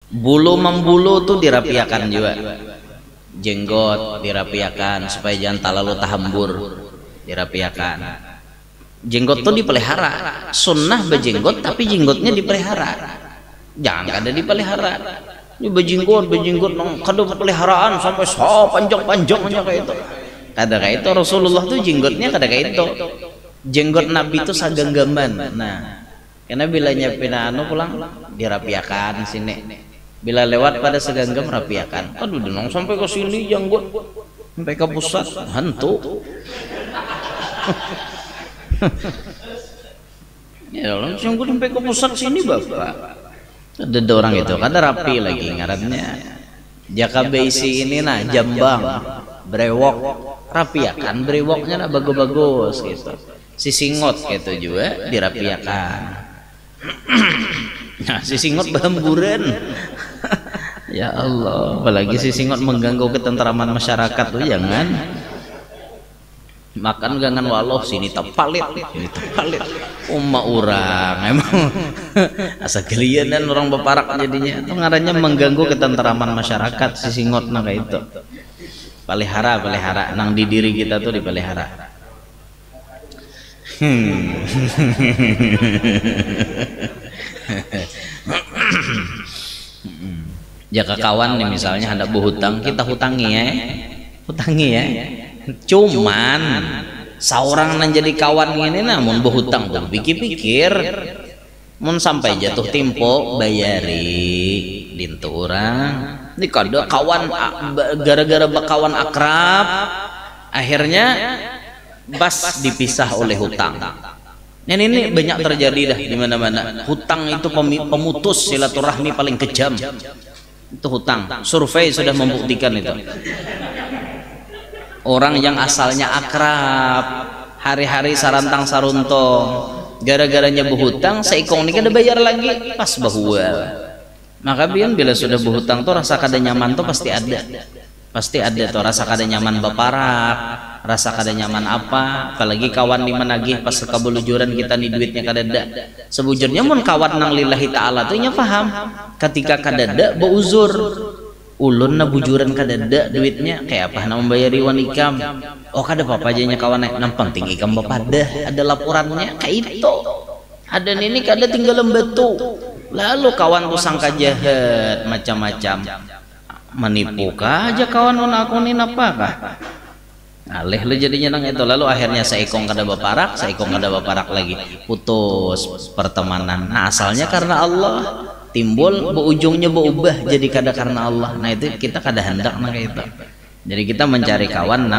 Bulu membulu tuh dirapiakan juga, jenggot dirapiakan supaya jangan terlalu tahambur, dirapiakan. Jenggot tuh dipelihara, sunnah berjenggot tapi jenggotnya dipelihara, jangan kada dipelihara. Ini berjenggot nong kada peliharaan sampai so panjang-panjangnya kayak itu. Kada kayak itu Rasulullah tuh jenggotnya kada kayak itu. Jenggot Nabi itu sagenggaman. Nah, karena bila nyapin anu pulang dirapiakan sini. Bila lewat pada segenggam rapiakan. Aduh denong sampai ke sini jenggot, sampai ke pusat hantu. Ya langsung sampai ke pusat sini bapak. Ada orang itu kada rapi lagi ngarannya. Jaka beisi ini nah jambang, brewok, rapiakan brewoknya nah bagus-bagus gitu. Sisingot gitu juga dirapiakan. Nah sisingot berhamburan. Ya Allah, apalagi sisingot mengganggu ketentraman masyarakat tuh jangan. Makan gangan walau sini tepalit, ini tepalit. Umma orang emang asa gelian dan orang beparak jadinya. Itu ngarannya mengganggu ketentraman masyarakat sisingot nah kayak itu. Pelihara nang di diri kita tuh dipelihara. Jaka kawan nih misalnya ada berhutang, kita hutangi ya. Cuman seorang nan jadi kawan ini namun berhutang tuh pikir-pikir, mun sampai jatuh tempo bayari dintu orang. Ini kada kawan gara-gara bakawan akrab, akhirnya bas dipisah oleh hutang. Dan ini banyak terjadi dah di mana-mana. Hutang itu pemutus silaturahmi paling kejam. Itu hutang. Survei sudah membuktikan itu. Orang yang asalnya akrab, hari-hari sarantang saruntong, gara-garanya berhutang, seikong ini kada bayar lagi, pas bahual. Maka biar bila sudah berhutang tuh rasa kada nyaman tuh pasti ada. Pasti ada tuh rasa kada nyaman baparak, rasa kada nyaman apa, apalagi kawan di menagih pas kabulujuran kita nih duitnya kada ada. Sebujurnya mun kawan nang lillahi ta'ala tuh nya paham, ketika kada ada beuzur, ulun na bujuran kada ada duitnya, kayak apa nak membayari wan ikam. Oh kada apa-apa aja nya kawan nang penting ikam bapadah, ada laporannya kayak itu. Ada ini kada tinggal lembetu. Lalu kawan tuh sangka jahat macam-macam. Menipu aja kawan non aku nih apa kah? Aleh lu jadinya nang itu. Lalu akhirnya seikong kada baparak lagi, putus pertemanan. Nah asalnya karena Allah, timbul berujungnya berubah jadi kada karena Allah. Nah itu kita kada hendak nang itu. Jadi kita mencari kawan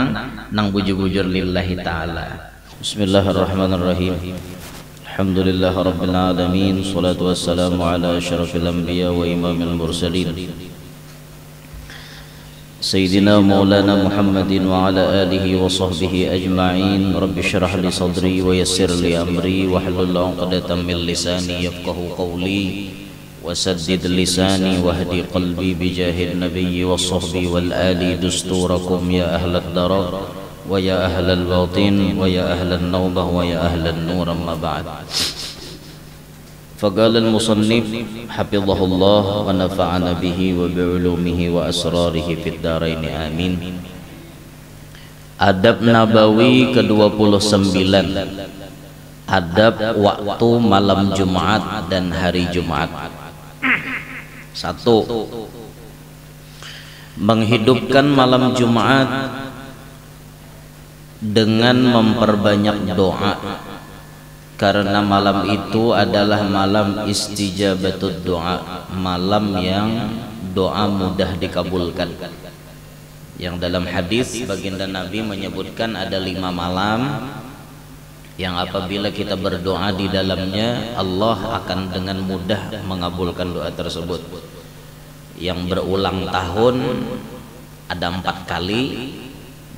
nang bujur-bujur lillahi ta'ala. Bismillahirrahmanirrahim. Alhamdulillah rabbil alamin. Salatu wassalamu ala asyrafil anbiya wa imamil mursalin Sayyidina Maulana Muhammadin wa ala alihi wa sahbihi ajma'in. Rabbi syrah li sadri wa yassir li amri wa hlul 'uqdatam min lisani yafqahu qawli wa saddid lisani wa hdi qalbi bi jahil nabiyyi was sahbi wal ali dusturakum ya ahlad darar wa ya ahlal batin wa ya ahlan nawbah wa ya ahlan nur amma ba'd. فقال المصنف حفظه الله ونفعنا به وبعلومه وأسراره في الدارين آمين. Adab Nabawi ke-29, adab waktu malam Jumat dan hari Jumat. 1. Menghidupkan malam Jumat dengan memperbanyak doa, karena malam itu adalah malam istijabatud doa, malam yang doa mudah dikabulkan. Yang dalam hadis baginda Nabi menyebutkan ada 5 malam yang apabila kita berdoa di dalamnya, Allah akan dengan mudah mengabulkan doa tersebut. Yang berulang tahun ada 4 kali,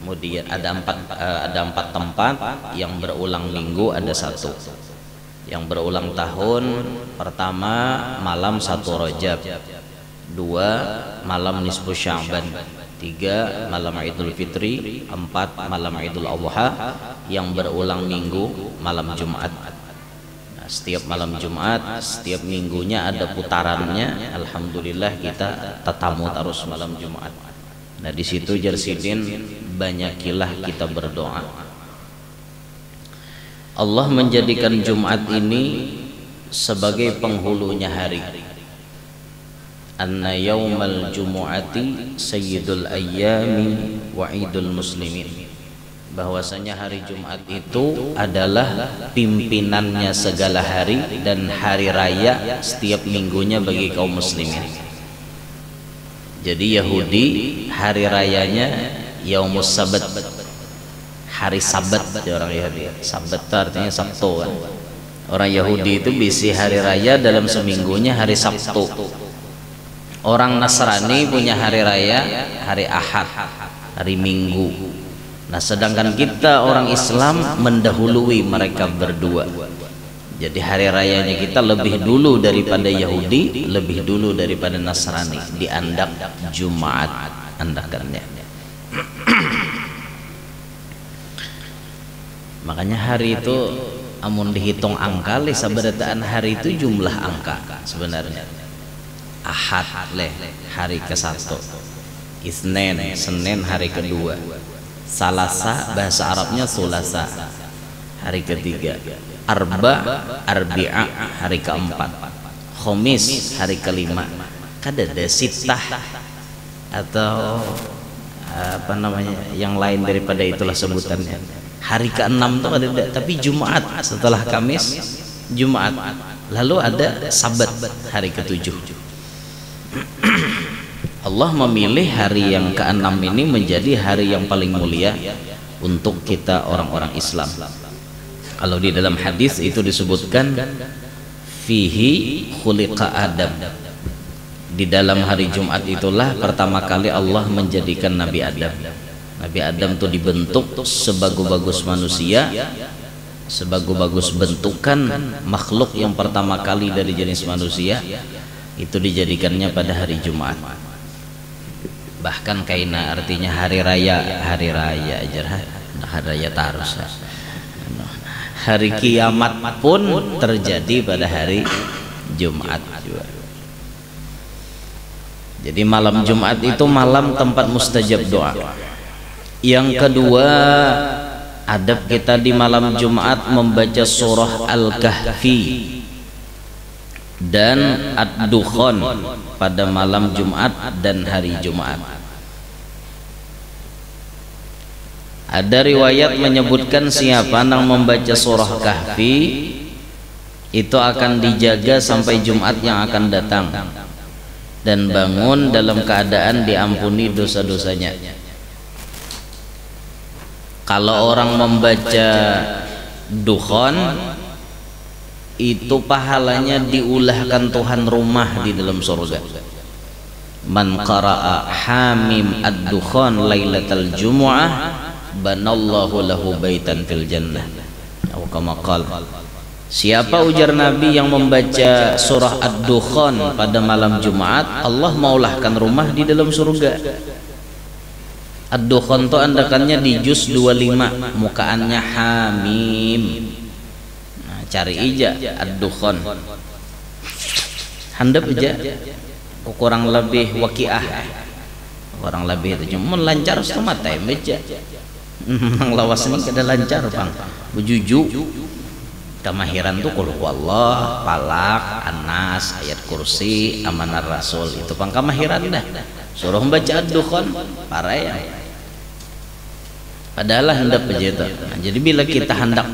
kemudian ada 4 tempat. Yang berulang minggu ada 1. Yang berulang tahun, pertama malam 1 Rajab, 2 malam nisfu Sya'ban, 3 malam Idul Fitri, 4 malam Idul Adha. Yang berulang minggu malam Jumat. Nah, setiap malam Jumat, setiap minggunya ada putarannya. Alhamdulillah kita tetamu terus malam Jumat. Nah di situ Jarsidin banyakilah kita berdoa. Allah menjadikan Jumat ini sebagai penghulunya hari. Anna yaumal jumu'ati sayyidul ayyami wa idul muslimin. Bahwasanya hari Jumat itu adalah pimpinannya segala hari dan hari raya setiap minggunya bagi kaum muslimin. Jadi Yahudi hari rayanya Yaumus Sabat, hari Sabat orang Yahudi. Sabat itu artinya Sabtu kan. Orang Yahudi itu bisi hari raya dalam seminggunya hari Sabtu. Orang Nasrani punya hari raya hari Ahad, hari Minggu. Nah sedangkan kita orang Islam mendahului mereka berdua. Jadi hari rayanya kita lebih dulu daripada Yahudi, lebih dulu daripada Nasrani. Diandak Jumat andakannya. Makanya hari itu amun dihitung angka le sabarataan hari itu jumlah angka sebenarnya. Ahad leh hari ke-1, Isnin Senin hari kedua, Salasa bahasa Arabnya Sulasa hari ketiga, Arbi'a hari keempat, Khamis hari kelima. Kadada sitah atau apa namanya yang lain daripada itulah sebutannya. Hari ke-6 tuh ada, tapi Jumat setelah Kamis Jumat, lalu ada Sabat hari ke-7. Allah memilih hari yang ke-6 ini menjadi hari yang paling mulia untuk kita orang-orang Islam. Kalau di dalam hadis itu disebutkan fihi khuliqa Adam. Di dalam hari Jumat itulah pertama kali Allah menjadikan Nabi Adam. Nabi Adam itu dibentuk sebagus-bagus manusia, sebagus-bagus bentukan makhluk yang pertama kali dari jenis manusia itu dijadikannya pada hari Jumat. Bahkan kaina artinya hari raya aja, hari raya tarus. Hari kiamat pun terjadi pada hari Jumat juga. Jadi malam Jumat itu malam tempat mustajab doa. Yang kedua, adab kita di malam Jumat membaca surah Al-Kahfi dan Ad-Dukhan pada malam Jumat dan hari Jumat. Ada riwayat menyebutkan siapa yang membaca surah Kahfi itu akan dijaga sampai Jumat yang akan datang dan bangun dalam keadaan diampuni dosa-dosanya. Kalau orang membaca Dukhan itu pahalanya diulahkan Tuhan rumah di dalam surga. Man qara'a Hamim Ad-Dukhan lailatal Jumu'ah banallahu lahu baitan fil jannah. Atau kama qala. Siapa ujar Nabi yang membaca surah Ad-Dukhan pada malam Jumat, Allah maulahkan rumah di dalam surga. Ad-Dukhan itu andakannya di juz 25, mukaannya Hamim. Nah, cari aja Ad-Dukhan. Handap aja. Kurang lebih waqiah. Kurang lebih itu cuma lancar sama time aja. Nang lawas ini kada lancar, Bang. Bujuju. Kemahiran tuh qul huwallah, Falak, Anas, ayat kursi, amanah Rasul. Itu pang kemahiran dah. Suruh membaca Ad-Dukhan parah ya. Padahal hendak begitu. Nah, jadi bila kita hendak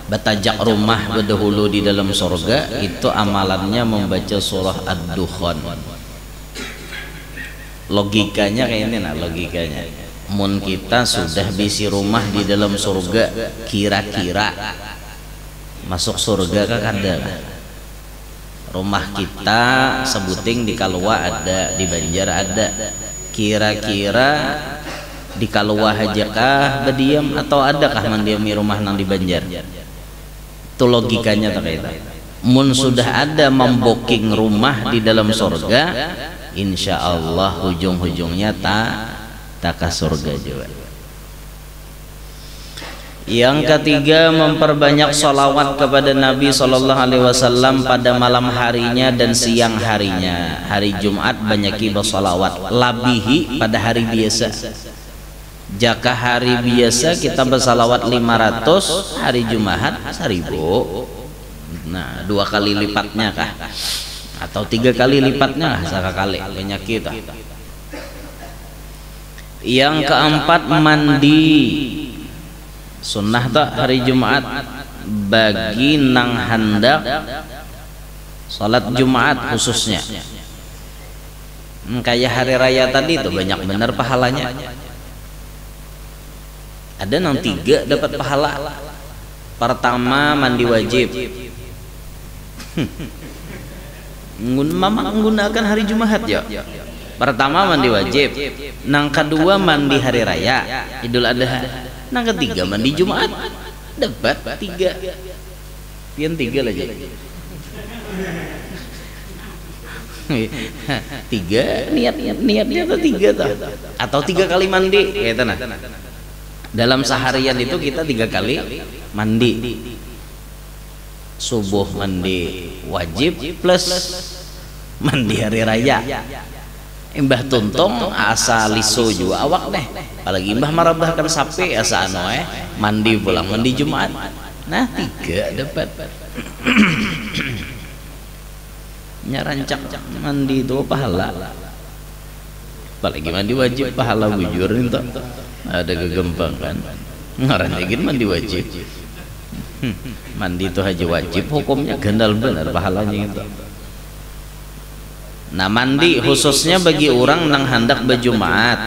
batajak rumah berdahulu di dalam surga, itu amalannya membaca surah Ad-Dukhan. Logikanya kayak ini, nah logikanya. Mun kita sudah bisi rumah di dalam surga, kira-kira masuk surga kan ada. Rumah kita sebuting di Kalwa ada, di Banjar ada. Kira-kira di Kalwa aja kah berdiam atau adakah mendiami rumah nang di Banjar? Itu logikanya terkait. Mun sudah ada memboking rumah di dalam surga, insya Allah ujung-ujungnya tak ke surga juga. Yang ketiga, memperbanyak sholawat kepada Nabi Sallallahu Alaihi Wasallam pada malam harinya dan siang harinya. Hari Jumat banyaki bersolawat, labihi pada hari biasa. Jika hari biasa kita bersalawat 500, hari Jumat 1000. Nah, 2 kali lipatnya kah? Atau 3 kali lipatnya kah? Sekali banyak kita. Yang keempat, mandi. Sunnah tak hari Jumat bagi nang hendak salat Jumat khususnya. Kayak hari raya tadi itu banyak benar pahalanya. Ada nang 3 dapat pahala. Pertama, mandi wajib. Menggunakan hari Jumat ya. Pertama, mandi wajib. Nang kedua, mandi hari raya Idul Adha. Nang ketiga, mandi Jumat. Dapat 3. Pian 3 aja. 3 niatnya atau 3 tuh? Atau 3 kali mandi kayak nah. Dalam seharian itu kita 3 kali mandi. Subuh mandi wajib plus mandi hari raya. Mbah Tuntung asa liso juga awak deh. Apalagi mbah marabahkan sapi asa mandi pulang mandi Jumat. Nah 3 dapat. Nyarancak mandi itu pahala. Apalagi mandi wajib pahala bujur itu. Ada kegempang kan. Ngaranjagin mandi wajib. Mandi itu haji wajib, hukumnya gandal benar pahalanya itu. Nah, mandi khususnya bagi orang nang hendak berjumat.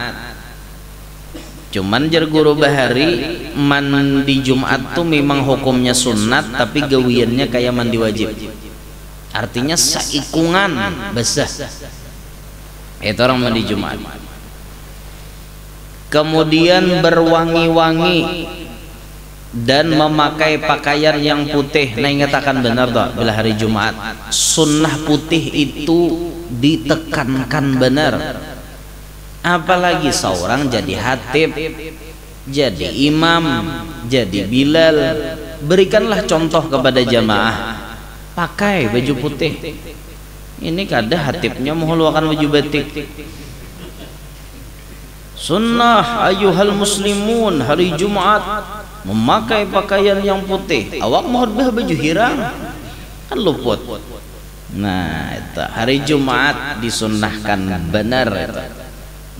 Cuman jar guru bahari, mandi Jumat tuh memang hukumnya sunat, tapi gawiannya kayak mandi wajib. Artinya saikungan basah. Itu orang mandi Jumat. Kemudian berwangi-wangi dan memakai pakaian yang putih. Nah, ingatakan benar toh bila hari Jumat sunnah putih itu ditekankan benar. Apalagi seorang jadi khatib, jadi imam, jadi bilal, berikanlah contoh kepada jamaah, pakai baju putih. Ini kada khatibnya mengeluarkan baju batik. Sunnah ayuhal muslimun hari Jumat memakai pakaian yang putih. Awak mau baju hirang kan luput. Nah, itu hari Jumat disunnahkan benar itu.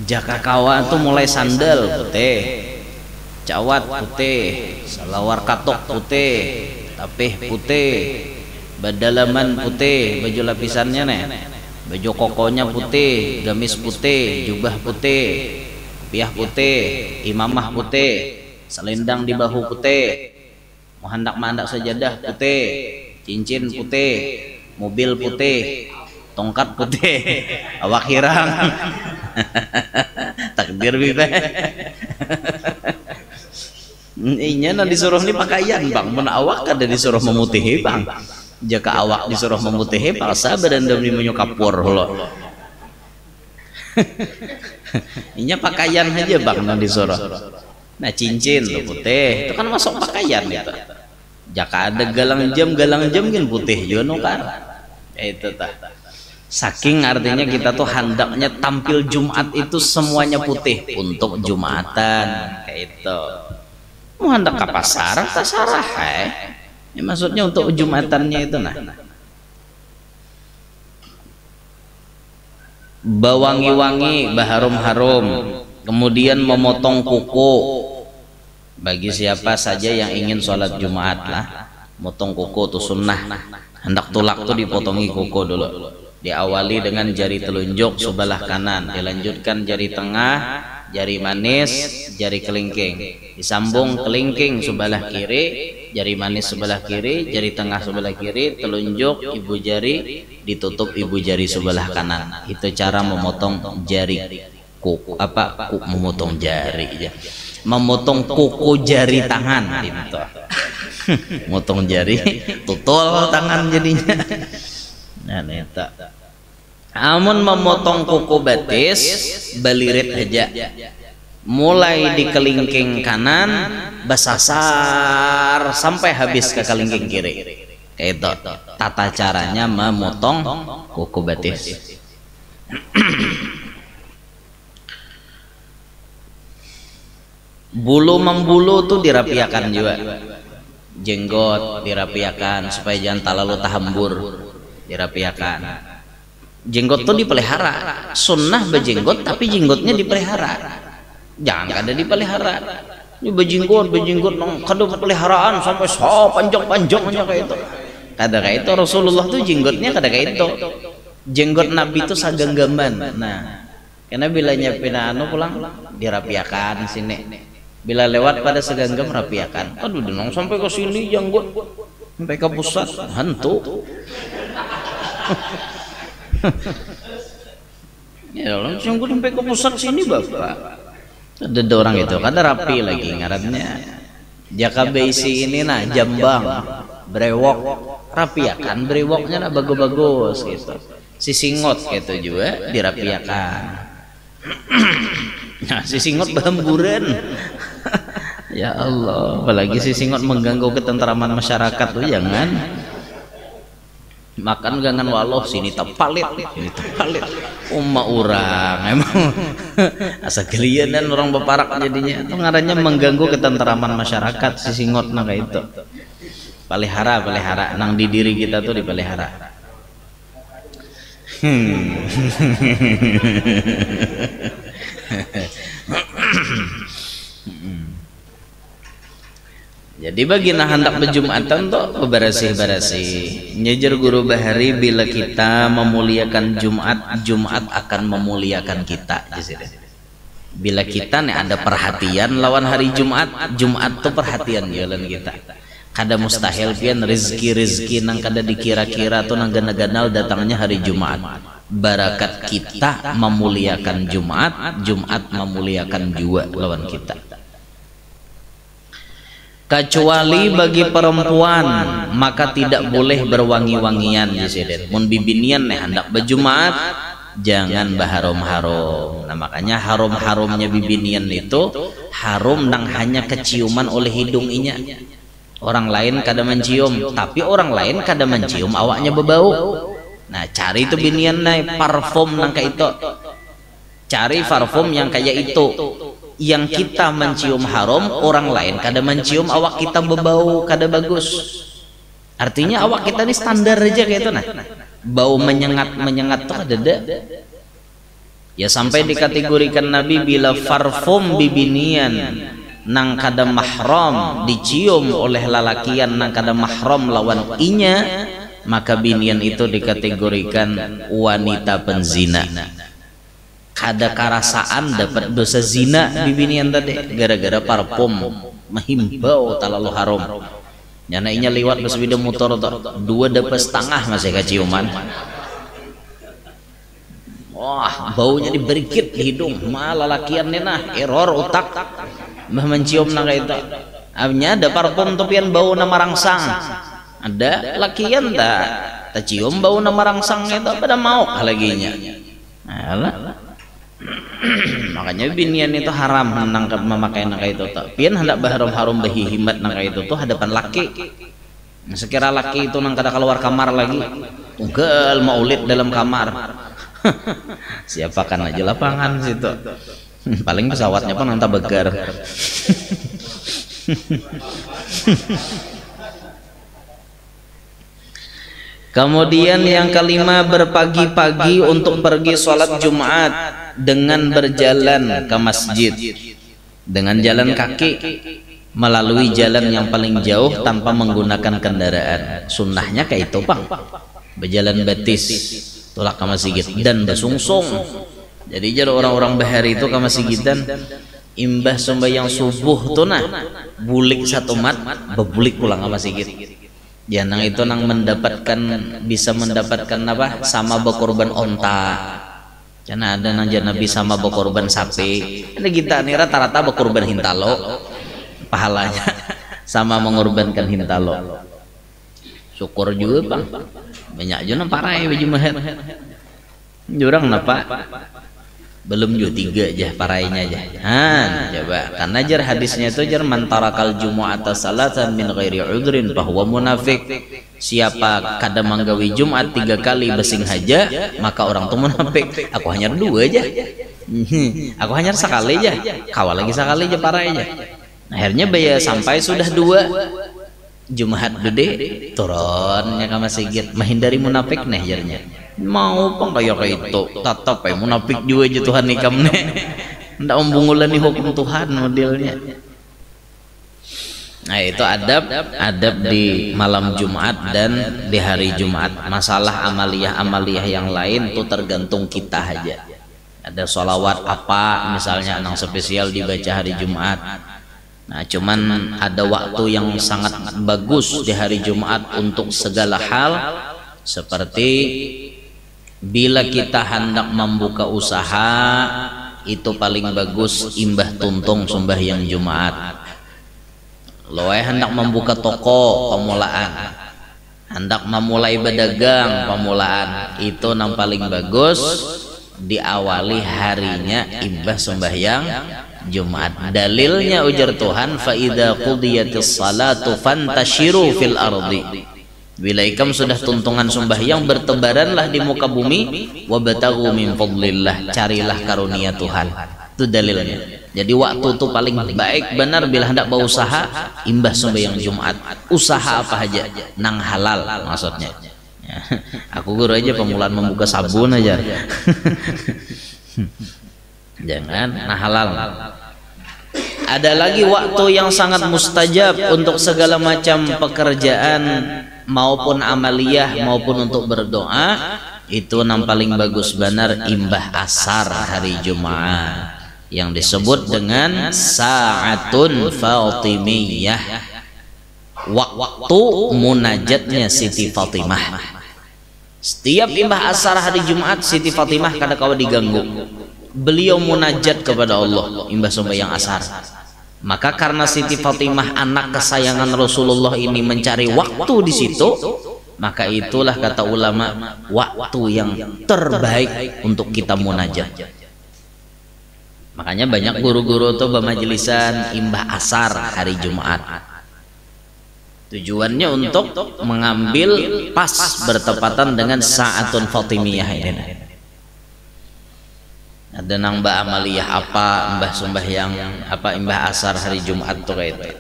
Jaka kawan tuh mulai sandal putih, cawat putih, salawar katok putih, tapih putih, badalaman putih, baju lapisannya nih, baju kokonya putih, gamis putih, jubah putih, kopiah putih, imamah putih, selendang di bahu putih, mau hendak sajadah putih, cincin putih, mobil putih, tongkat putih, awak hirang. Takdir bibe. Inya nanti disuruh nih pakaian bang, men awak kada disuruh memutihi bang. Jika awak disuruh memutihi, paksa badan demi menyukapur lo. Inya pakaian aja bang nanti disuruh. Nah, cincin lo putih, itu kan masuk pakaian gitu. Jika ada galang jam kan putih juga nukar. Itu tah. Saking artinya kita tuh hendaknya tampil Jumat itu semuanya putih untuk Jumatan kayak itu. Mau hendak ke pasar, tasarah ya, maksudnya untuk Jumatannya itu nah. Bawangi-wangi, baharum-harum, kemudian memotong kuku bagi siapa saja yang ingin sholat Jumat lah. Motong kuku tuh sunnah. Hendak tulak tuh dipotongi kuku dulu. Diawali dengan jari telunjuk sebelah kanan, dilanjutkan jari tengah, jari manis, jari kelingking, disambung kelingking sebelah kiri, jari manis sebelah kiri, jari tengah sebelah kiri, telunjuk ibu jari ditutup ibu jari sebelah kanan. Itu cara memotong jari kuku memotong jari ya. Memotong kuku jari tangan gitu. Motong jari tutul tangan jadinya. Nah, neta. Amun memotong kuku batis balirit aja. mulai di kelingking kanan besasar sampai habis ke kelingking kiri. Kayak itu tata caranya memotong kuku betis. Bulu membulu tuh dirapiakan juga, jenggot dirapiakan supaya jangan terlalu tahambur, dirapiakan. Jenggot tuh dipelihara, sunnah berjenggot tapi jenggotnya dipelihara, jangan kada dipelihara. Ini berjenggot nong kada peliharaan sampai so panjang-panjangnya kayak itu. Kada kayak itu, Rasulullah tuh jenggotnya kada kayak itu. Jenggot Nabi itu sagenggaman. Nah, karena bila nyapin anu pulang dirapiakan sini. Bila lewat pada segenggam rapiakan. Aduh denong sampai ke sini jenggot, sampai ke pusat hantu. Ya Allah, jenggot sampai ke pusat sini bapak. Ada orang itu, kada rapi lagi ngarannya. Jaka beisi ini nah jambang, brewok, rapiakan brewoknya nah bagus-bagus gitu. Sisingot gitu juga dirapiakan. Nah, sisingot berhamburan. Ya Allah, apalagi sisingot mengganggu ketentraman masyarakat tuh jangan. Makan gangan waloh sini tepalit, sini tepalit. Umma orang emang asa gelian dan orang beparak jadinya. Itu ngarannya mengganggu ketentraman masyarakat sisingot nah kayak itu. Pelihara nang di diri kita tuh dipelihara. Jadi bagi nah hendak berjumatan tuh bersih nyejar guru bahari bila kita memuliakan Jumat akan memuliakan kita. Bila kita nih ada perhatian lawan hari Jumat tuh perhatian jalan kita. Kada mustahil pian rezeki nang kada dikira-kira tuh nang gana-ganal datangnya hari Jumat. Barakat kita memuliakan Jumat memuliakan juga lawan kita. Kecuali bagi perempuan maka tidak boleh berwangi-wangian disini. Mun bibinian nih hendak berjumat jangan berharum-harum. Nah makanya harum-harumnya bibinian itu harum nang hanya keciuman oleh hidung inya. Orang lain kada mencium, tapi orang lain kada mencium awaknya berbau. Nah cari itu binian nih parfum nang kayak itu. Cari parfum yang kayak itu. Yang kita mencium harum, orang lain kada mencium awak kita berbau kada bagus. Artinya awak kita ini standar aja kayak itu nah. Bau menyengat tuh ada. Ya sampai dikategorikan Nabi bila parfum bibinian nang kada mahram dicium oleh lalakian nang kada mahram lawan inya, maka binian itu dikategorikan wanita penzina. Kada karasaan dapat dosa zina bibinian tadi gara-gara parfum menghimbau terlalu harum. Nyana inya lewat bersepeda motor tuh 2,5 masih kaciuman. Wah baunya diberikit di hidung malah lakiannya nah error otak mah mencium nang itu. Abnya ada parfum topian bau nama rangsang. Ada lakian tak cium bau nama rangsang itu pada mau laginya. Alah. Makanya binian itu haram menangkap memakai nang itu tak. Pian hendak berharum-harum berhihimat nang itu tuh hadapan laki. Sekira laki itu nang kada keluar kamar lagi, tunggal maulid dalam kamar. Siapakan aja lapangan situ. Paling pesawatnya pun nanta begar. Kemudian yang kelima berpagi-pagi untuk pergi sholat Jumat dengan berjalan ke masjid dengan jalan kaki melalui jalan yang paling jauh tanpa menggunakan kendaraan. Sunnahnya kayak itu bang, berjalan betis tolak ke masjid dan bersungsung. Jadi jadi orang-orang bahari itu ke masjidan imbah sembahyang subuh tuh nah bulik satu mat bebulik pulang ke masjid. Ya nang itu nang bisa mendapatkan apa sama berkorban onta. Karena ada nang Nabi sama berkorban sapi. Ada kita nih rata-rata berkorban hintalo pahalanya sama mengorbankan hintalo. Syukur juga bang. Banyak juga parai baju maher. Jurang napa? belum juga 3 jah parainya jah. Coba karena jar hadisnya itu jar man tarakal jumu'ata salatan min ghairi udhrin fahuwa munafiq. Siapa kada manggawi Jumat 3 kali basing haja maka orang itu munafik. Aku hanya 2 aja. Aku hanya sekali aja. Kawal lagi sekali aja parai aja. Akhirnya bayar sampai sudah 2 Jumat gede turunnya ke masjid menghindari munafik nih jarnya. Mau pang kayak itu tatap munafik juga aja Tuhan nikam nih. Ndak membungulan nih hukum Tuhan modelnya. Nah itu adab di malam Jumat dan di hari Jumat. Masalah amaliyah yang lain tuh tergantung kita aja. Ada sholawat apa misalnya yang spesial dibaca hari Jumat. Nah cuman ada waktu yang sangat bagus di hari Jumat untuk segala hal. Seperti bila kita hendak membuka usaha, itu paling bagus imbah tuntung sembahyang Jumat. Loe hendak membuka toko pemulaan, hendak memulai berdagang pemulaan, itu yang paling bagus diawali harinya imbah sembahyang Jumat. Dalilnya ujar Tuhan, fa idza qudiyatis salatu fantashiru fil ardi. Bila ikam sudah tuntungan sembahyang, bertebaranlah di muka bumi, wabtaghu min fadlillah, carilah karunia Tuhan. Itu dalilnya. Jadi waktu itu paling baik benar bila hendak berusaha imbah sembahyang Jumat. Usaha apa aja nang halal maksudnya. Ya, aku guru aja pemulaan membuka sabun aja. Jangan nah halal. Ada lagi waktu yang sangat mustajab untuk segala macam pekerjaan maupun amaliyah maupun untuk berdoa. Itu yang paling bagus benar imbah asar hari Jumat, yang disebut dengan sa'atun fatimiyah, waktu munajatnya Siti Fatimah. Setiap imbah asar hari Jumat Siti Fatimah kada kawa diganggu. Beliau munajat kepada Allah imbah sembahyang asar. Maka karena Siti Fatimah anak kesayangan Rasulullah ini mencari waktu di situ, maka itulah kata ulama waktu yang terbaik untuk kita munajat. Makanya banyak guru-guru tuh bermajlisan imbah asar hari Jumat. Tujuannya untuk mengambil pas bertepatan dengan Sa'atun Fatimiyah ini. Ada nang mbak amaliyah apa, mbah sembahyang apa, imbah asar hari Jumat tuh kayak itu.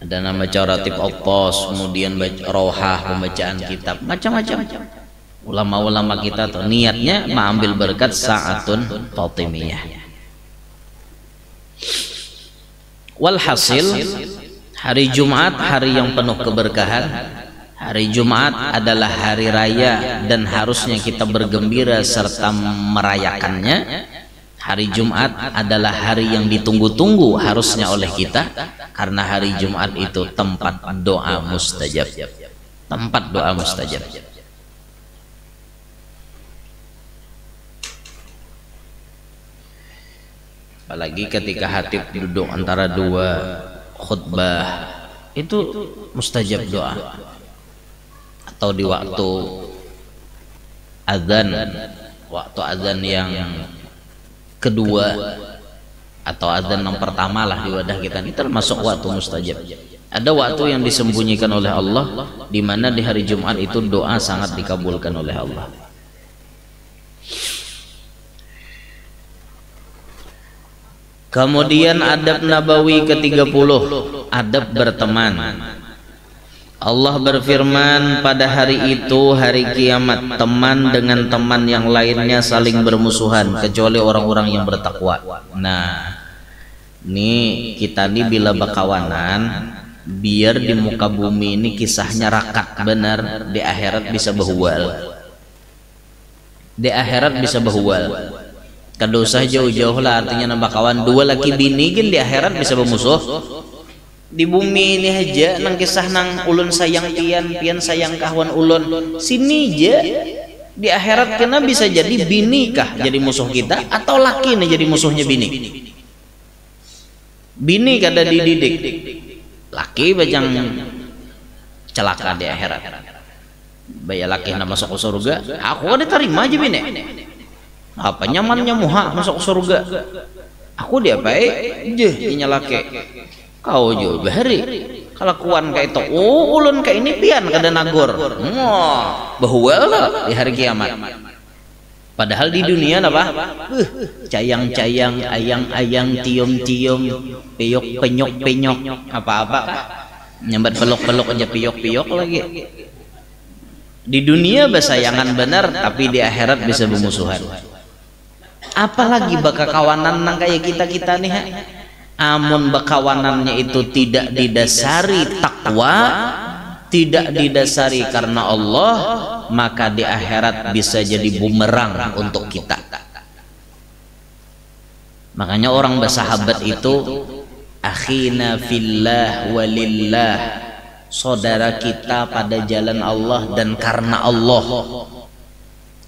Ada nama caratib opos, kemudian baca rohah, pembacaan kitab, macam-macam. Ulama-ulama kita tuh niatnya mengambil berkat Sa'atun Fatimiyah. Walhasil hari Jumat hari yang penuh keberkahan. Hari Jumat adalah hari raya dan harusnya kita bergembira serta merayakannya. Hari Jumat adalah hari yang ditunggu-tunggu harusnya oleh kita, karena hari Jumat itu tempat doa mustajab. Tempat doa mustajab. Apalagi ketika hatib duduk antara 2 khutbah, itu mustajab doa. Atau di waktu azan yang kedua atau azan yang pertama lah di wadah kita, ini termasuk waktu mustajab. Ada waktu yang disembunyikan oleh Allah, di mana di hari Jumat itu doa sangat dikabulkan oleh Allah. Kemudian adab nabawi ke-30, adab berteman. Allah berfirman, pada hari itu hari kiamat, teman dengan teman yang lainnya saling bermusuhan kecuali orang-orang yang bertakwa. Nah, ini kita nih bila berkawanan, biar di muka bumi ini kisahnya rakat benar, di akhirat bisa berhual. Di akhirat bisa berhual. Kada usah jauh-jauh lah, artinya nambah kawan 2 laki bini kan di akhirat bisa bermusuh. Di bumi ini aja nang kisah nang ulun sayang pian sayang kawan ulun sini aja, di akhirat kena bisa jadi bini kah jadi musuh kita, atau laki nih jadi musuhnya bini. Bini kada dididik, laki bajang celaka di akhirat. Bayar laki nak masuk ke surga, aku kan diterima aja bini. apa nyamannya muha masuk surga, aku dia baik je dinyalake kau juga hari kelakuan kayak itu ulun kayak ini pian kada nagor bahuel lah di hari kiamat. Padahal di dunia apa cayang-cayang ayang-ayang tium-tium peyok penyok apa-apa nyambat peluk-peluk aja piyok-piyok lagi. Di dunia bersayangan benar, tapi di akhirat bisa bermusuhan. Apalagi bakakawanan nang kayak kita nih, amun bakawanannya itu tidak didasari takwa, tidak didasari karena Allah, maka di akhirat bisa jadi bumerang untuk kita. Makanya orang bersahabat itu akhina fillah walillah, saudara kita pada jalan Allah dan karena Allah.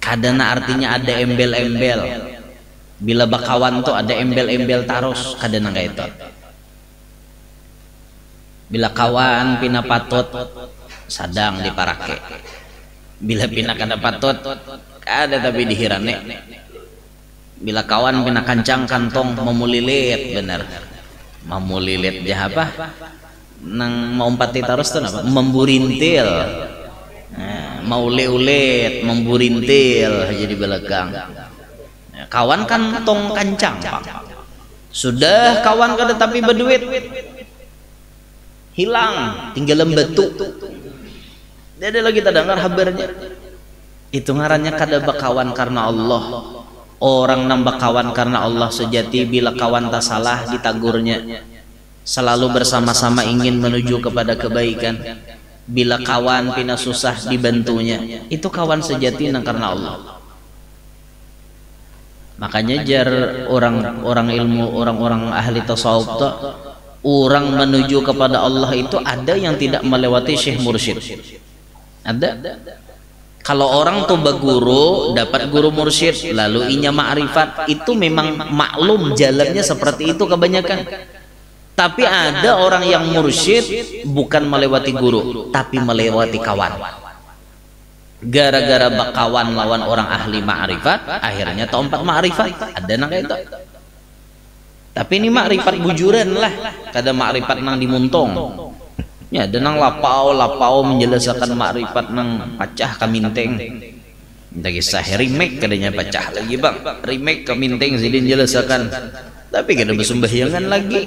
Kadana artinya ada embel-embel. Bila bakawan tuh ada embel-embel tarus kadana kayak itu. Bila kawan pina patut sadang diparake. Bila pina kada patut ada tapi dihirane. Bila kawan pina kancang kantong memulilit bener. Memulilit jah apa? Nang mau umpati tarus tuh apa? Memburintil. Nah, mau leulet, memburintil jadi belakang. Kawan kan tong kancang Pak. Sudah kawan kada tapi berduit hilang tinggal lembetu. Dia lagi tak dengar kabarnya. Itu ngarannya kada bakawan karena Allah. Orang nambah kawan karena Allah sejati bila kawan tak salah ditagurnya. Selalu bersama-sama ingin menuju kepada kebaikan. Bila kawan pina susah dibantunya. Itu kawan sejati nang karena Allah. Makanya jar orang ilmu, orang ahli tasawuf tuh, orang menuju kepada Allah itu ada yang tidak melewati syekh mursyid. Ada. Kalau orang tuh berguru, dapat guru mursyid, lalu inya ma'rifat, itu memang maklum jalannya seperti itu kebanyakan. Tapi ada orang yang mursyid bukan melewati guru, tapi melewati kawan. Gara-gara bakawan lawan orang ahli ma'rifat, akhirnya tompak ma'rifat. Ada nang kayak itu. Tapi ini ma'rifat bujuran lah, kada ma'rifat nang dimuntong. Ya, ada nang lapau menjelaskan ma'rifat nang pacah kaminteng. Minta kisah remake kadanya pacah lagi bang. Remake kaminteng sidin jelaskan. Tapi kada bersembahyangan lagi.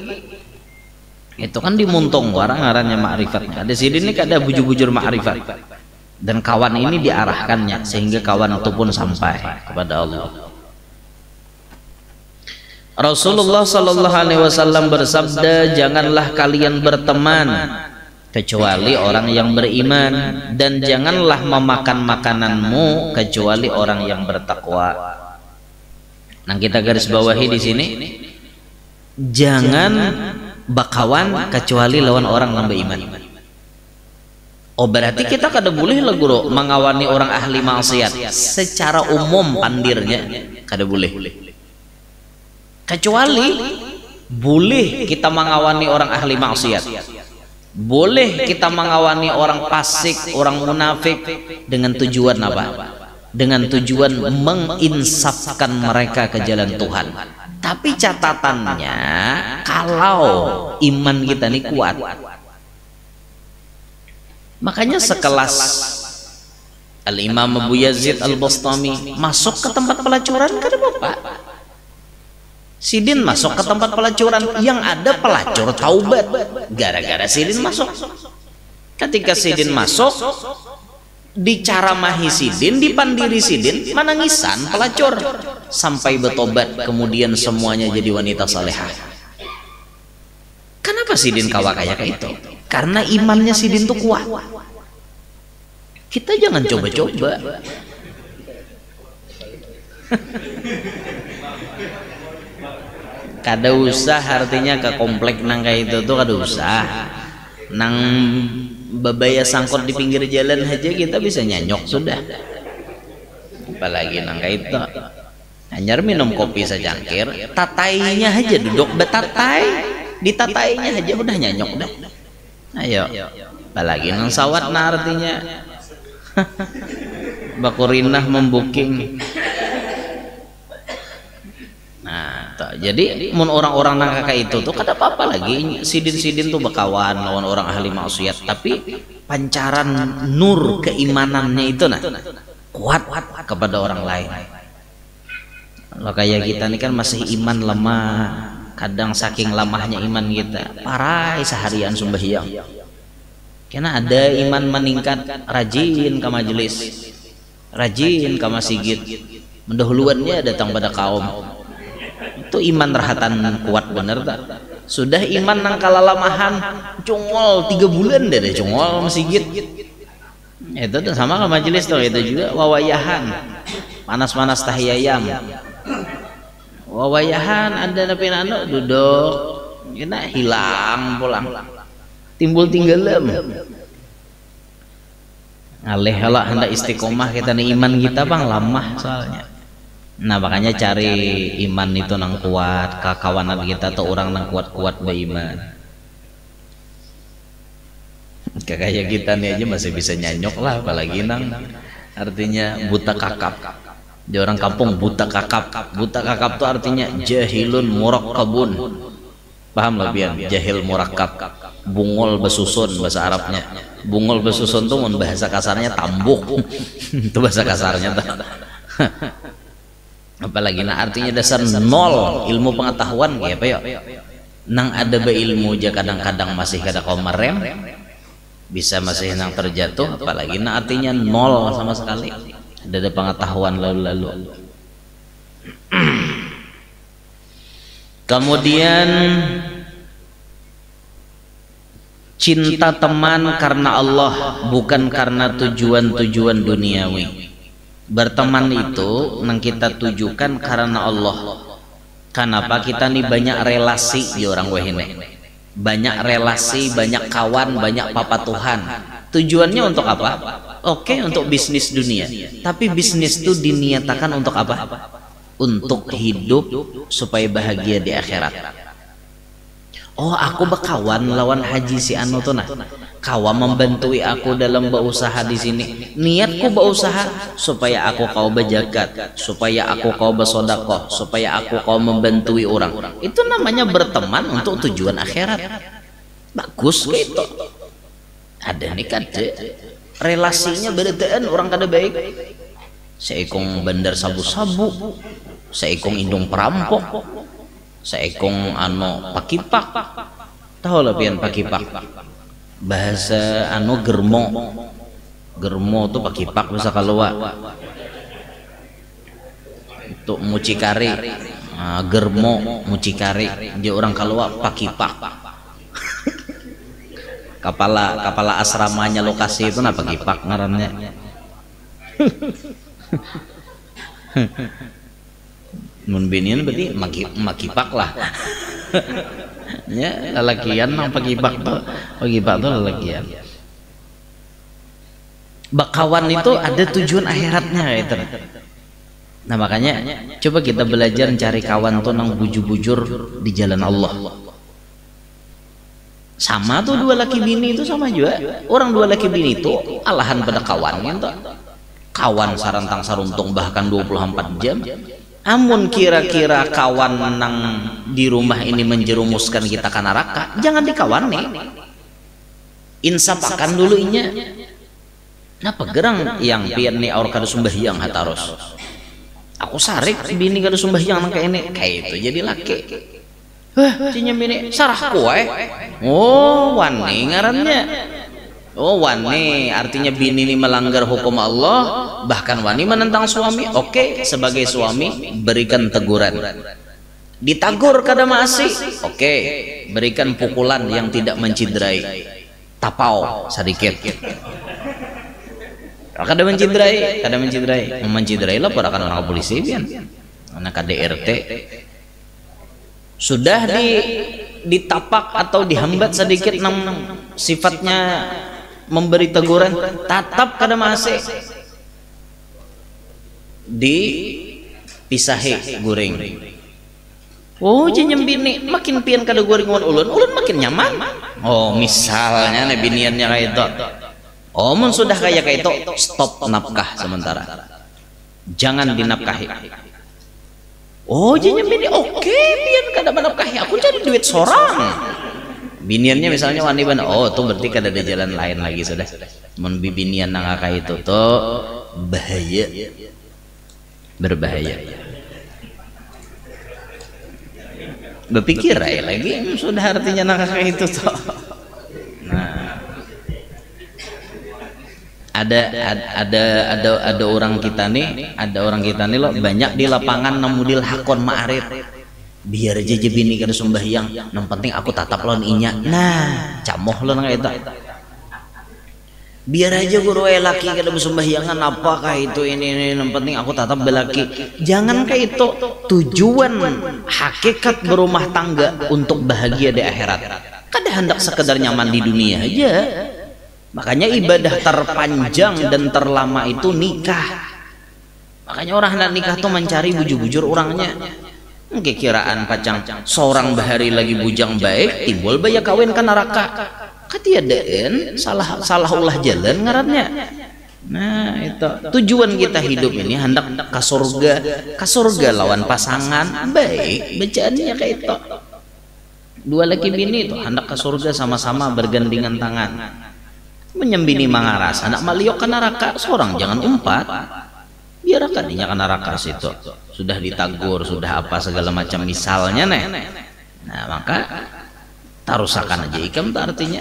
Itu kan dimuntong warang-warangnya ma'rifat. Ada sidin ini kada bujur-bujur ma'rifat. Dan kawan ini diarahkannya sehingga kawan itu pun sampai kepada Allah. Rasulullah sallallahu alaihi wasallam bersabda, janganlah kalian berteman kecuali orang yang beriman, dan janganlah memakan makananmu kecuali orang yang bertakwa. Nah, kita garis bawahi di sini, jangan bakawan kecuali lawan orang yang beriman. Oh, berarti kita kada boleh lah guru mengawani orang ahli maksiat secara umum pandirnya kada boleh. Kecuali boleh kita mengawani orang ahli maksiat. Boleh kita mengawani orang fasik, orang munafik dengan tujuan apa? Dengan tujuan menginsafkan mereka ke jalan Tuhan. Tapi catatannya kalau iman kita ini kuat. Makanya sekelas Al-Imam Abu Yazid Al-Bastami masuk ke tempat pelacuran kada apa? Sidin masuk ke tempat pelacuran, yang ada pelacur taubat gara-gara Sidin masuk. Ketika Sidin masuk, dicaramahi Sidin, dipandiri Sidin, menangisan pelacur sampai bertobat, kemudian semuanya jadi wanita salehah. Kenapa Sidin kawa kayak itu? Karena imannya Sidin tuh kuat. Kita jangan coba-coba. Kada usah artinya ke komplek nang kayak itu tuh kada usah. Nang babaya sangkut di pinggir jalan aja kita bisa nyanyok sudah. Apalagi nang kayak itu. Hanyar minum kopi secangkir, tatainya aja duduk betatai. Ditatainya aja udah nyanyok dah. Ayo, apalagi nang sawat nah artinya bakurinah membuking Nah, jadi mun orang-orang nang kakak itu tuh kada apa-apa lagi sidin-sidin tuh bekawan lawan orang ahli maksiat, tapi pancaran nur keimanannya itu nah kuat kepada orang lain. Kalau kayak kita nih kan masih iman lemah, kadang saking lemahnya iman kita parai seharian sembahyang. Karena ada iman meningkat, rajin ke majelis, rajin ke masjid, mendahuluannya datang pada kaum. Itu iman rahatan kuat bener tak? Sudah iman nang kalalamahan cungol 3 bulan deh cungol masjid. Itu tuh sama ke majelis tuh, itu juga wawayahan panas-panas tahiyayam. Wawayahan ada tapi anu duduk kena hilang pulang timbul tinggalam alih halak hendak istiqomah kita nih iman kita bang lamah soalnya. Nah makanya cari iman itu nang kuat, kakawanan kita atau orang nang kuat-kuat beriman. Kayak kita nih aja masih bisa nyanyok lah, apalagi nang artinya buta kakap. Di orang kampung buta kakap. Buta kakap itu artinya jahilun murakkabun. Paham lah biar jahil murakkab. Bungol besusun bahasa Arabnya. Bungol besusun tuh bahasa kasarnya tambuk. Itu bahasa kasarnya tuh. Apalagi nah artinya dasar nol ilmu pengetahuan kayak apa ya? Nang ada be ilmu aja kadang-kadang masih kada kau merem, bisa masih nang terjatuh, apalagi nah artinya nol sama sekali. Ada pengetahuan lalu-lalu. Kemudian cinta teman karena Allah, bukan karena tujuan-tujuan duniawi. Berteman itu nang kita tujukan karena Allah. Kenapa kita nih banyak relasi di orang wehine, banyak relasi, banyak kawan, banyak papatuhan. Tujuannya untuk apa? Oke, untuk bisnis dunia. Tapi bisnis itu diniatakan untuk apa? Untuk hidup supaya bahagia di akhirat. Oh, aku berkawan lawan haji si anu tuh nah. Kawan membantui aku dalam berusaha di sini. Niatku berusaha supaya aku kau berzakat, supaya aku kau bersedekah, supaya aku kau membantui orang. Itu namanya berteman untuk tujuan akhirat. Bagus gitu. Ada nih kade relasinya beretaan orang kada baik. Seikong bandar sabu-sabu, seikong indung perampok, seikong anu pakipak. Tahu lah pian pakipak. Bahasa anu germo. Germo tuh pakipak bahasa Kalua. Untuk mucikari. Germo mucikari. Dia orang Kalua pakipak. Kepala asramanya lokasi itu apa pakipak ngarannya. Mun binian berarti makipak lah. Ya lalakian nang pakipak tuh lalakian. Bakawan itu ada tujuan akhiratnya itu. Nah makanya coba kita belajar cari kawan tuh nang bujur-bujur di jalan Allah. Sama tuh dua laki bini itu sama juga. Orang dua laki bini itu alahan pada kawannya tuh. Kawan sarantang saruntung bahkan 24 jam. Amun kira-kira kawan nang di rumah ini menjerumuskan kita ke neraka, jangan dikawan nih. Insapakan dulu inya. Napa gerang yang pian nih aur kada sembahyang hataros. Aku sarik bini kada sembahyang nang kayak ini, kayak itu jadi laki. Cinya bini sarah kue. Oh, wani ngarannya. Oh, wani artinya bini ini melanggar hukum Allah, bahkan wani menentang suami. Oke, sebagai suami berikan teguran. Ditagur kada masih. Oke, berikan pukulan yang tidak menciderai. Tapau sedikit. Kada menciderai, menciderai lah pada kan orang polisi pian. Anak KDRT sudah ditapak atau dihambat sedikit sifatnya memberi teguran, tatap kada masih dipisahi guring. Oh jenyem bini makin pian kada guringan ulun makin nyaman. Oh misalnya nih biniannya kayak itu. Oh mun sudah kayak itu stop nafkah sementara, jangan dinafkahi. Oh jadinya bini oke biar kada menafkahi aku cari duit sorang. Biniannya misalnya wani bana, oh tuh berarti kada ada jalan lain lagi sudah. Mun bibinian nang kakak itu tuh bahaya, berbahaya. Berpikir aja lagi sudah artinya nang kakak itu tuh. Nah, ada orang kita nih, loh banyak di lapangan namudil hakon ma'arif. Biar aja bini kada sembahyang, yang penting aku tatap lawan inya. Nah, camoh lo nang itu. Biar aja guru laki kada bersembahyangan, apakah itu ini yang penting aku tatap belaki. Jangan kayak itu. Tujuan hakikat berumah tangga untuk bahagia di akhirat. Kada hendak sekedar nyaman di dunia aja. Makanya ibadah terpanjang dan terlama itu nikah. Makanya orang hendak nikah tuh mencari bujur-bujur orangnya. Kekiraan pacang seorang bahari lagi bujang baik timbul baya kawin ke neraka. Katiadaan salah ulah jalan ngarannya. Nah itu tujuan kita hidup ini hendak ke surga lawan pasangan baik bacaannya kayak itu. Dua laki bini itu hendak ke surga sama-sama bergandengan tangan. Menyembini mangaras anak maliok ke neraka seorang jangan umpat. Biar kadinya ke neraka situ sudah ditagur sudah apa segala macam misalnya nih. Nah maka tarusakan aja ikam tuh artinya.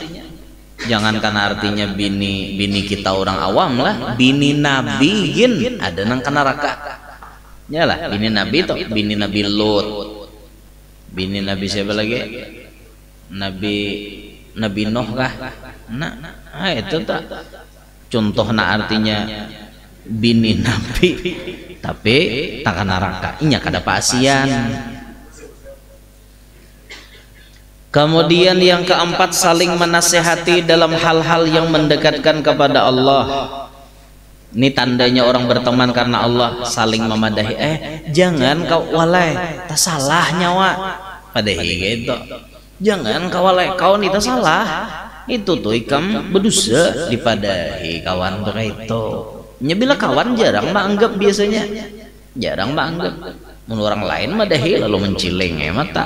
Jangan karena artinya bini kita orang awam lah, bini nabi gin ada nang ke neraka. Ya lah bini nabi tuh, bini nabi Lut, bini nabi siapa lagi? Nabi Nuh kah? Nah itu tak contoh artinya bini nabi tapi tak ke neraka. Inya kada pasian. Kemudian yang keempat saling menasehati dalam hal-hal yang mendekatkan kepada Allah. Ini tandanya orang berteman karena Allah saling memadahi. Jangan kau walai tak salah nyawa padahi gitu. Jangan kau walai kau ni tak salah. Itu tuh ikam berdosa dipadahi kawan tuh kayak itu. Bila kawan jarang menganggap biasanya. Jarang menganggap. Menurut orang lain madahi lalu menciling mata.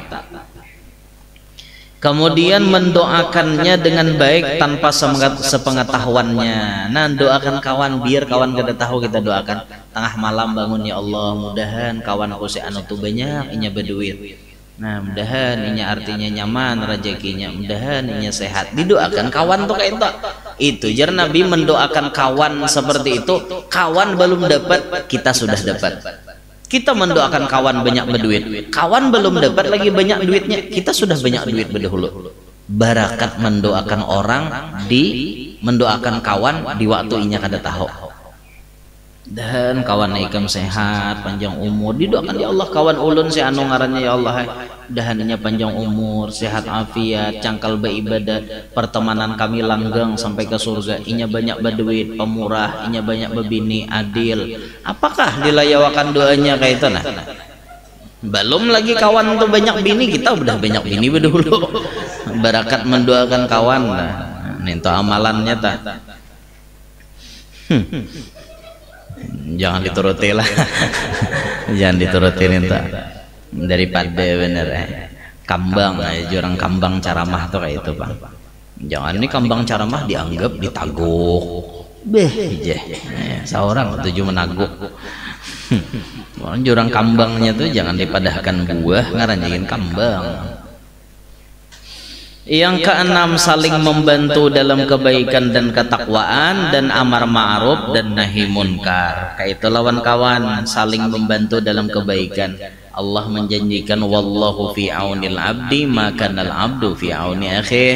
Kemudian mendoakannya dengan baik tanpa sepengetahuannya. Nah doakan kawan biar kawan kada tahu kita doakan. Tengah malam bangun ya Allah mudahan kawan aku si anu tuh banyak inya berduit. Nah mudahan inya artinya nyaman rezekinya, mudahan inya sehat. Didoakan kawan tuh kayak itu. Jar Nabi mendoakan kawan seperti itu. Kawan belum dapat kita sudah dapat. Kita mendoakan kawan banyak berduit, kawan belum dapat lagi banyak duitnya, kita sudah banyak duit berdahulu. Barakat mendoakan orang mendoakan kawan di waktu inya kada tahu. Dan kawan ikam sehat, panjang umur, didoakan ya Allah kawan ulun si anu ngarannya ya Allah, dahaninya panjang umur, sehat afiat, cangkal beribadah, pertemanan kami langgeng sampai ke surga, inya banyak berduit, pemurah, inya banyak berbini, adil. Apakah dilayawakan doanya kayak itu nah? Belum lagi kawan tuh banyak bini, kita udah banyak bini dulu. Barakat mendoakan kawan nah. Ini tuh amalannya tak. Jangan dituruti lah. Jangan diturutin itu daripada bener kambang jurang kambang caramah tuh kayak itu bang. Jangan ini kambang caramah dianggap ditaguk seorang tujuh menaguk. Jurang kambangnya tuh jangan dipadahkan buah ngaranjain kambang. Yang keenam saling membantu dalam kebaikan dan ketakwaan dan amar ma'ruf dan nahi munkar. Kayak itu lawan kawan saling membantu dalam kebaikan. Allah menjanjikan wallahu fi aunil abdi makanal abdu fi auni akhih.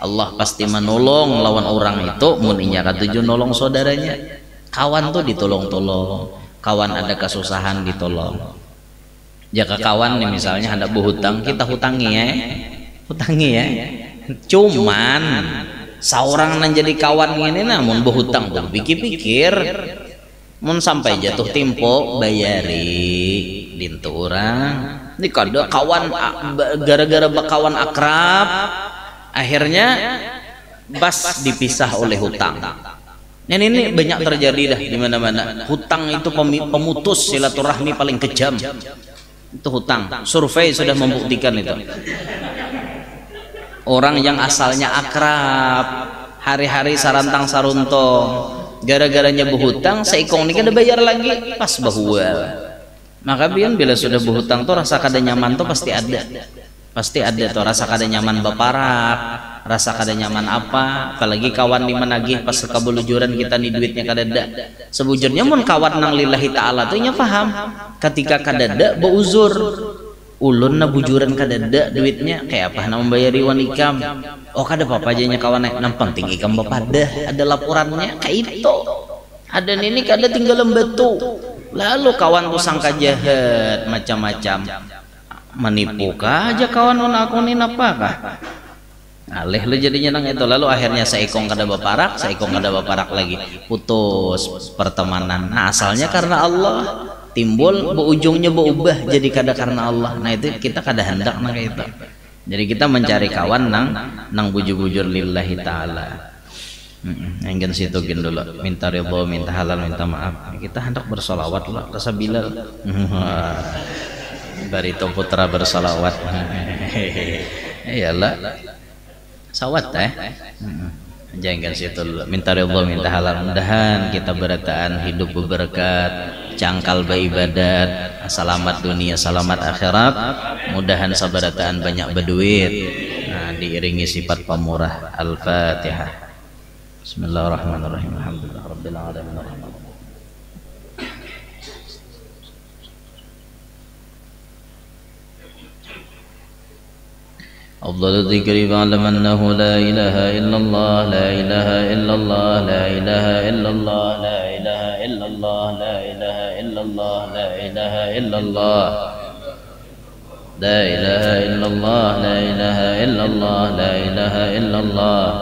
Allah pasti menolong lawan orang itu mun inya katuju nolong saudaranya. Kawan tuh ditolong-tolong. Kawan ada kesusahan ditolong. Jika kawan nih misalnya hendak berhutang kita hutangi ya. Cuman seorang menjadi kawan ini namun berhutang tuh pikir-pikir mun sampai jatuh tempo bayari dintu orang ini kada kawan gara-gara bakawan akrab akhirnya bas dipisah oleh hutang. Ini banyak terjadi dah di mana-mana. Hutang itu pemutus silaturahmi paling kejam. Itu hutang. Survei sudah membuktikan itu. Orang yang asalnya akrab, hari-hari sarantang saruntong, gara-garanya berhutang, seikong ini kada bayar lagi, pas bahual. Maka biar bila sudah berhutang tuh rasa kada nyaman tuh pasti ada. Pasti ada tuh rasa kada nyaman baparak, rasa kada nyaman apa, apalagi kawan di menagih pas kabulujuran kita nih duitnya kada ada. Sebujurnya mun kawan nang lillahi ta'ala tuh nya paham, ketika kada ada beuzur, ulun na bujuran kada ada duitnya, kayak apa na membayari wan ikam, oh kada apa-apa aja nya kawan, nang penting ikam bapadah ada laporannya, kayak itu. Ada ini kada tinggal lembetu, lalu kawan tuh sangka jahat macam-macam. Menipu kah aja kawan akunin apakah alih lu jadinya nang itu, lalu akhirnya seikong kada baparak, seikong kada baparak lagi, putus pertemanan. Nah asalnya karena Allah, timbul ujungnya berubah jadi kada karena Allah. Nah itu kita kada hendak nang itu. Jadi kita mencari kawan nang bujur-bujur lillahi ta'ala. Enggan situ gin dulu, minta ridho, minta halal, minta maaf. Kita hendak bersolawat lah rasa Bilal. Barito putra bersalawat. Iyalah sawat jangan situ minta ridho minta halal. Mudahan kita berataan hidup berberkat, cangkal beribadat, selamat dunia selamat akhirat. Mudahan sabarataan banyak berduit, nah diiringi sifat pemurah. Al-Fatihah. Bismillahirrahmanirrahim. Alhamdulillah rabbil alamin. أفضل الذكر فاعلم أنه لا إله إلا الله لا إله إلا الله لا إله إلا الله لا إله إلا الله لا إله إلا الله لا إله إلا الله لا إله إلا الله لا إله إلا الله لا إله إلا الله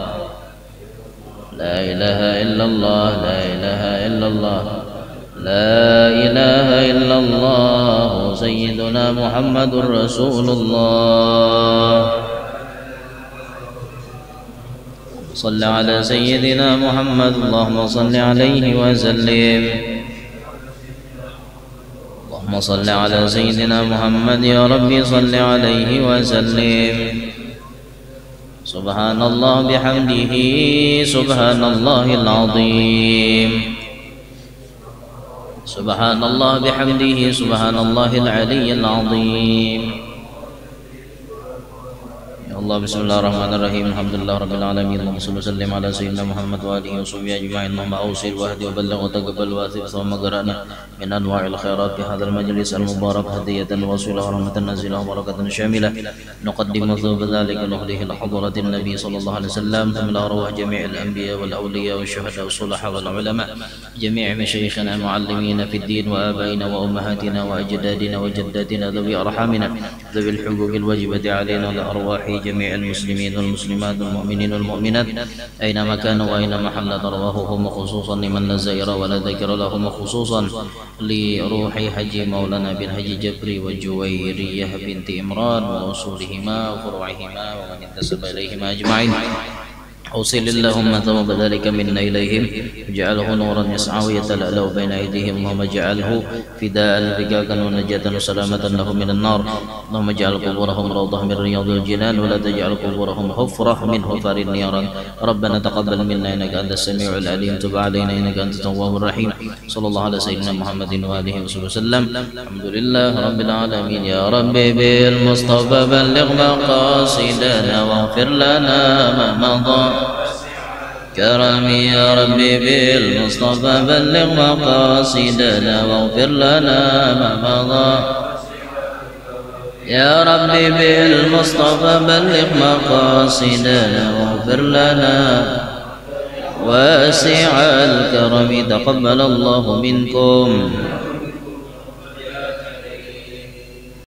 لا إله إلا الله لا إله إلا الله لا إله إلا الله سيدنا محمد رسول الله صل على سيدنا محمد اللهم صل عليه وسلم اللهم صل على سيدنا محمد يا ربي صل عليه وسلم سبحان الله بحمده سبحان الله العظيم سبحان الله بحمده سبحان الله العلي العظيم. Allah bismillahirrahmanirrahim. Alhamdulillah rabbil alamin. Allahumma shalli wa sallim ala sayyidina Muhammad wa alihi wa sahbihi ajma'in. Allahumma awsil wa hdi wa balligh wa taqabbal wa athib thumma qara'na min anwa'il khairat fi hadzal majlis al mubarak hadiyatan wa wasilah rahmatan nazilah wa barakatan syamilah. Nuqaddimu dzalika nuhdihi li hadratin nabi sallallahu alaihi wasallam thumma arwah jami'il anbiya wal awliya wa syuhada wa sulaha wal ulama jami' masyayikhina muallimina fid din wa abaina wa ummahatina wa ajdadina wa jaddatina dhawi arhamina dhawi al huquq al wajibati alaina wa arwahi جميع المسلمين والمسلمات والمؤمنين والمؤمنات أينما كانوا وأينما حلت أرواحهم خصوصا لمن لا زائر ولا ذكر لهم خصوصا لروح حج مولانا بن حج جبري وجويرية بنت إمران وأصولهما وفروعهما ومن انتسب إليهما أجمعين. أوصل اللهم ثواب ذلك منا إليهم واجعله نورا يسعى ويتلألأ بين أيديهم. اللهم اجعله فداء فكاكا ونجاة وسلامة لهم من النار. اللهم اجعل قبورهم روضة من رياض الجنان ولا تجعل قبورهم حفرة من حفر النيران. ربنا تقبل منا إنك أنت السميع العليم تب علينا إنك أنت التواب الرحيم. صلى الله على سيدنا محمد وآله وصحبه وسلم. الحمد لله رب العالمين. يا ربي بالمصطفى بلغ مقاصدنا واغفر لنا ما مضى كرمي. يا ربي بالمصطفى بلغ مقاصدنا واغفر لنا ما مضى. يا ربي بالمصطفى بلغ مقاصدنا واغفر لنا واسع الكرم. تقبل الله منكم.